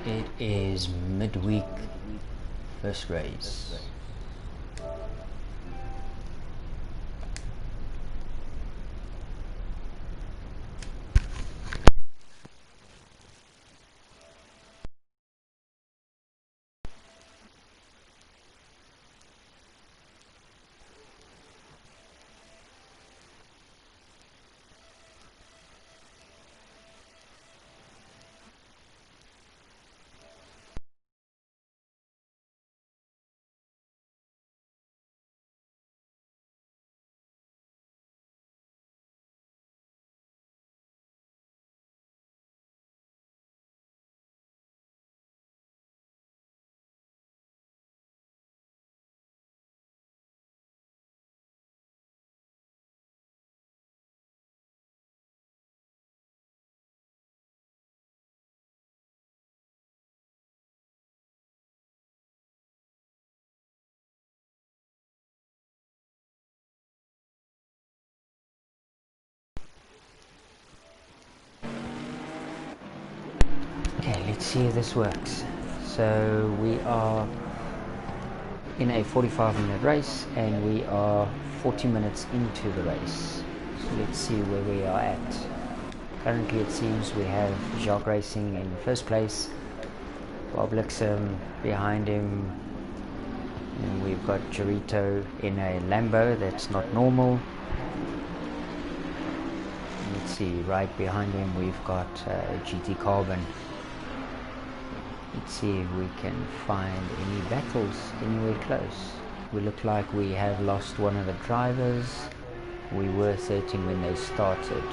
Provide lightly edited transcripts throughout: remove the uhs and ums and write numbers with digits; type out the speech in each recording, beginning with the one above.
It is midweek, first race. Okay, let's see if this works. So we are in a 45-minute race and we are 40 minutes into the race. So let's see where we are at. Currently it seems we have Jacques Racing in first place, Bob Lixom behind him, and we've got Chirito in a Lambo that's not normal. Let's see, right behind him we've got GT Carbon. Let's see if we can find any battles anywhere close. We look like we have lost one of the drivers. We were 13 when they started.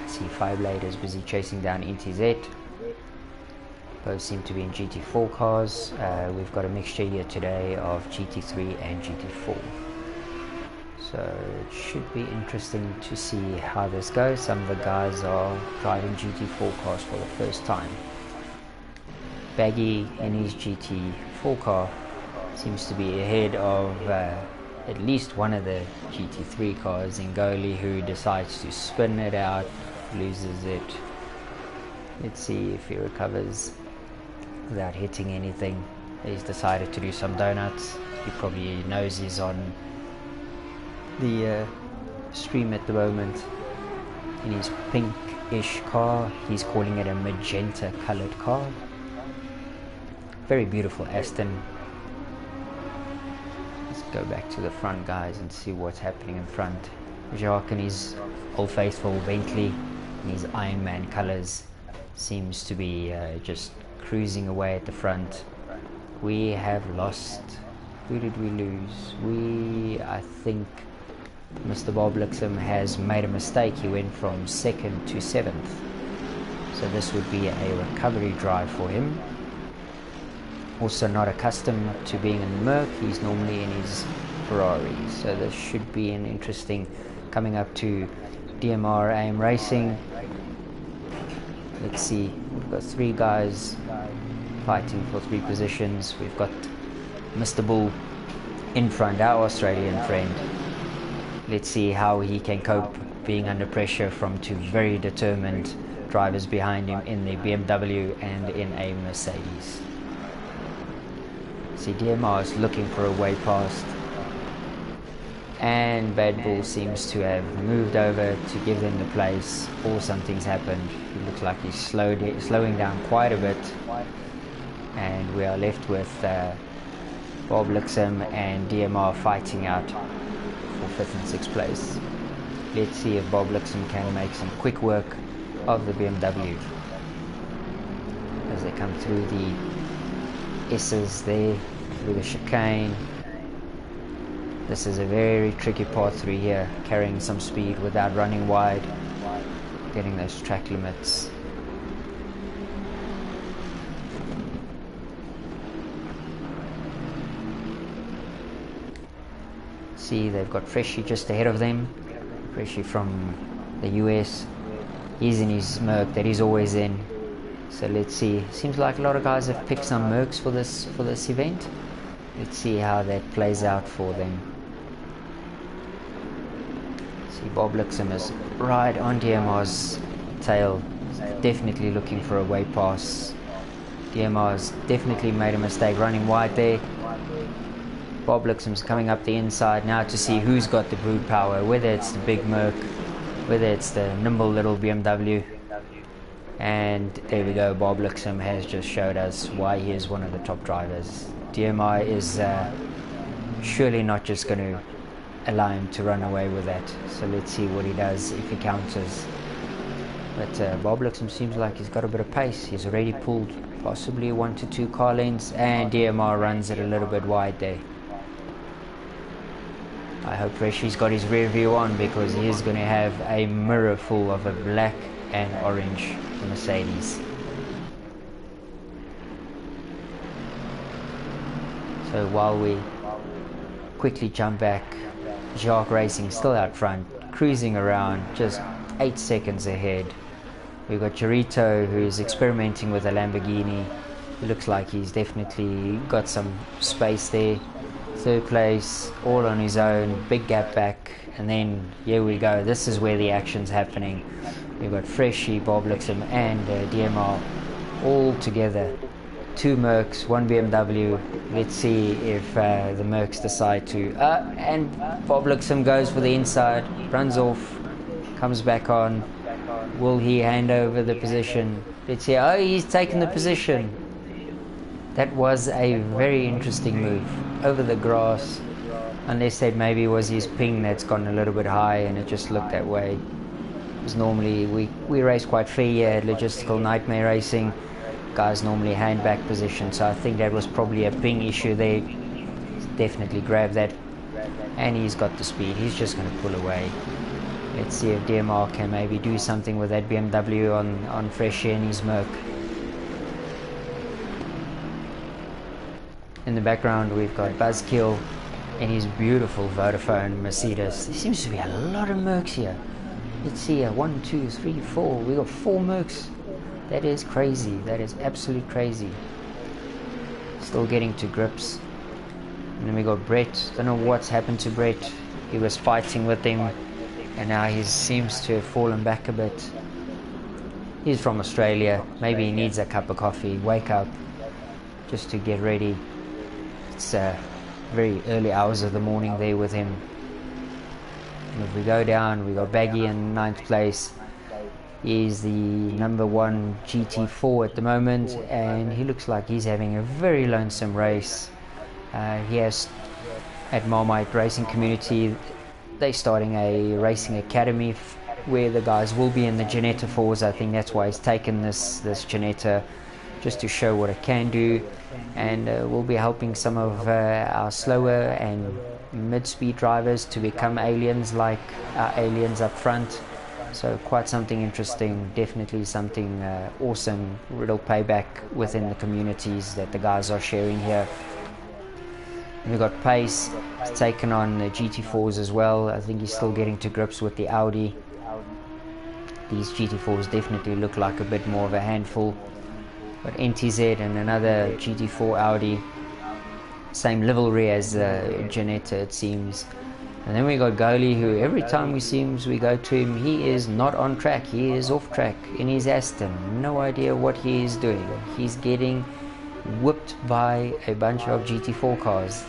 Let's see, Fireblade is busy chasing down NTZ. Both seem to be in GT4 cars. We've got a mixture here today of GT3 and GT4. So it should be interesting to see how this goes. Some of the guys are driving GT4 cars for the first time. Baggy in his GT4 car seems to be ahead of at least one of the GT3 cars, Ngoli, who decides to spin it out, loses it. Let's see if he recovers without hitting anything. He's decided to do some donuts. He probably knows he's on the stream at the moment in his pinkish car. He's calling it a magenta colored car. Very beautiful Aston. Let's go back to the front, guys, and see what's happening in front. Jacques and his old faithful Bentley in his Iron Man colors seems to be just cruising away at the front. We have lost. Who did we lose? I think Mr. Bob Lixom has made a mistake. He went from 2nd to 7th. So this would be a recovery drive for him. Also not accustomed to being in the Merc. He's normally in his Ferrari. So this should be an interesting coming up to DMR AM Racing. Let's see. We've got 3 guys fighting for 3 positions. We've got Mr. Bull in front, our Australian friend. Let's see how he can cope being under pressure from 2 very determined drivers behind him in the BMW and in a Mercedes. See, DMR is looking for a way past, and Bad Bull seems to have moved over to give them the place, or something's happened. It looks like he's slowing down quite a bit, and we are left with Bob Lixom and DMR fighting out for 5th and 6th place. Let's see if Bob Lixom can make some quick work of the BMW as they come through the S's there, through the chicane. This is a very tricky part 3 here, carrying some speed without running wide, getting those track limits. See, they've got Freshie just ahead of them. Freshie from the US. He's in his Merc that he's always in. So let's see. Seems like a lot of guys have picked some Mercs for this event. Let's see how that plays out for them. See, Bob Lixom is right on DMR's tail. definitely looking for a way pass. DMR's definitely made a mistake running wide there. Bob Lixom's coming up the inside now to see who's got the brute power, whether it's the big Merc, whether it's the nimble little BMW. And there we go, Bob Lixom has just showed us why he is one of the top drivers. DMR is surely not just going to allow him to run away with that. So let's see what he does if he counters. But Bob Lixom seems like he's got a bit of pace. He's already pulled possibly 1 to 2 car lengths, and DMR runs it a little bit wide there. I hope Freshy's got his rear view on, because he is going to have a mirror full of a black and orange Mercedes. So while we quickly jump back, Jacques Racing still out front, cruising around, just 8 seconds ahead. We've got Chirito, who's experimenting with a Lamborghini. It looks like he's definitely got some space there. 3rd place, all on his own, big gap back, and then here we go. This is where the action's happening. We've got Freshy, Bob Lixom, and DMR all together. 2 Mercs, 1 BMW. Let's see if the Mercs decide to. And Bob Lixom goes for the inside, runs off, comes back on. Will he hand over the position? Let's see. Oh, he's taken the position. That was a very interesting move. Over the grass, unless that maybe was his ping that's gone a little bit high and it just looked that way. Because normally we race quite fair here at Logistical Nightmare Racing. Guys normally hand back position, so I think that was probably a ping issue there. He's definitely grabbed that, and he's got the speed. He's just going to pull away. Let's see if DMR can maybe do something with that BMW on Freshy and his Merc. In the background we've got Buzzkill and his beautiful Vodafone Mercedes. There seems to be a lot of Mercs here. Let's see, 1, 2, 3, 4. We got 4 Mercs. That is crazy. That is absolute crazy. Still getting to grips. And then we got Brett. Don't know what's happened to Brett. He was fighting with him, and now he seems to have fallen back a bit. He's from Australia. Maybe he needs a cup of coffee. Wake up just to get ready. It's very early hours of the morning there with him. And if we go down, we got Baggy in 9th place. He's the number 1 GT4 at the moment, and he looks like he's having a very lonesome race. He has, at Marmite Racing Community, they're starting a racing academy where the guys will be in the Ginetta 4s. I think that's why he's taken this Ginetta, just to show what it can do. And we'll be helping some of our slower and mid-speed drivers to become aliens like our aliens up front. So quite something interesting, definitely something awesome. It'll pay back within the communities that the guys are sharing here. And we've got Pace, he's taken on the GT4s as well. I think he's still getting to grips with the Audi. These GT4s definitely look like a bit more of a handful. But NTZ and another GT4 Audi, same livery as Ginetta it seems. And then we got Goalie, who every time we go to him, he is not on track. He is off track in his Aston. No idea what he is doing. He's getting whipped by a bunch of GT4 cars.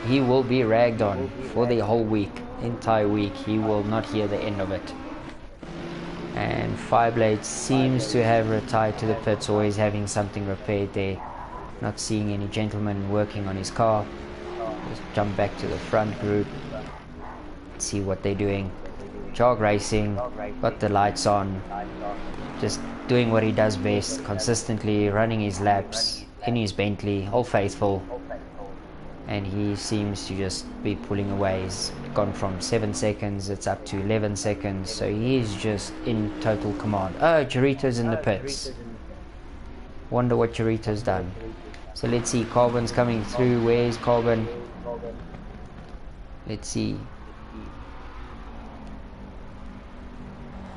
He will be ragged on for the whole week, entire week. He will not hear the end of it. And Fireblade seems to have retired to the pits, or he's having something repaired there. Not seeing any gentleman working on his car. Let's jump back to the front group. See what they're doing. Jog Racing, got the lights on, just doing what he does best, consistently running his laps in his Bentley, all faithful, and he seems to just be pulling away. He's gone from 7 seconds, it's up to 11 seconds, so he's just in total command. Oh, Chirito's in the pits. Wonder what Chirito's done. So let's see, Carbon's coming through. Where's Carbon? Let's see.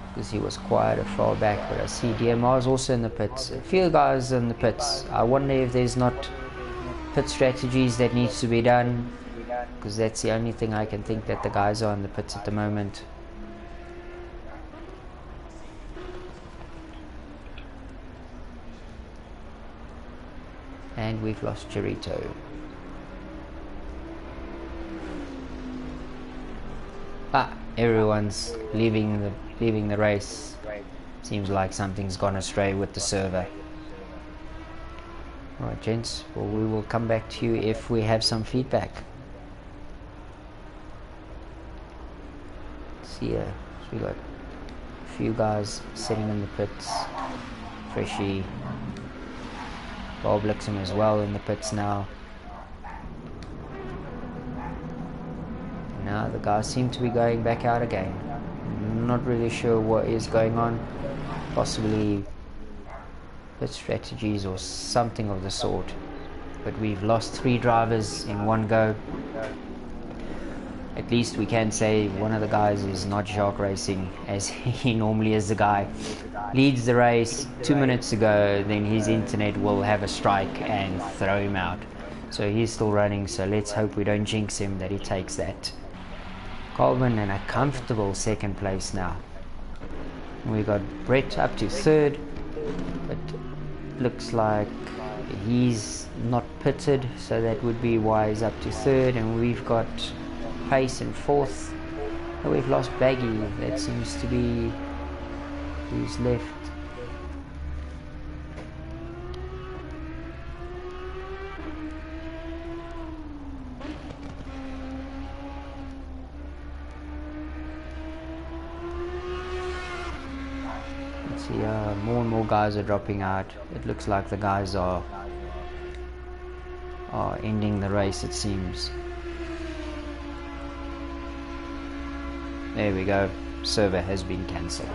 Because he was quite a far back, but I see DMR's also in the pits. A few guys in the pits. I wonder if there's not pit strategies that needs to be done, because that's the only thing I can think that the guys are in the pits at the moment. And we've lost Chirito. Everyone's leaving the race. Seems like something's gone astray with the server. Alright gents, well, we will come back to you if we have some feedback. See here, so we got a few guys sitting in the pits. Freshy, Bob Lixon as well in the pits now. Now the guys seem to be going back out again. Not really sure what is going on. Possibly pit strategies or something of the sort. But we've lost 3 drivers in one go. At least we can say one of the guys is not Shark Racing, as he normally is. The guy leads the race 2 minutes ago, then his internet will have a strike and throw him out. So he's still running, so let's hope we don't jinx him, that he takes that. Colvin in a comfortable second place now. We got Brett up to third, but looks like he's not pitted, so that would be why he's up to third. And we've got Pace in fourth. Oh, we've lost Baggy. That seems to be who's left. More and more guys are dropping out. It looks like the guys are ending the race, it seems. There we go. Server has been cancelled.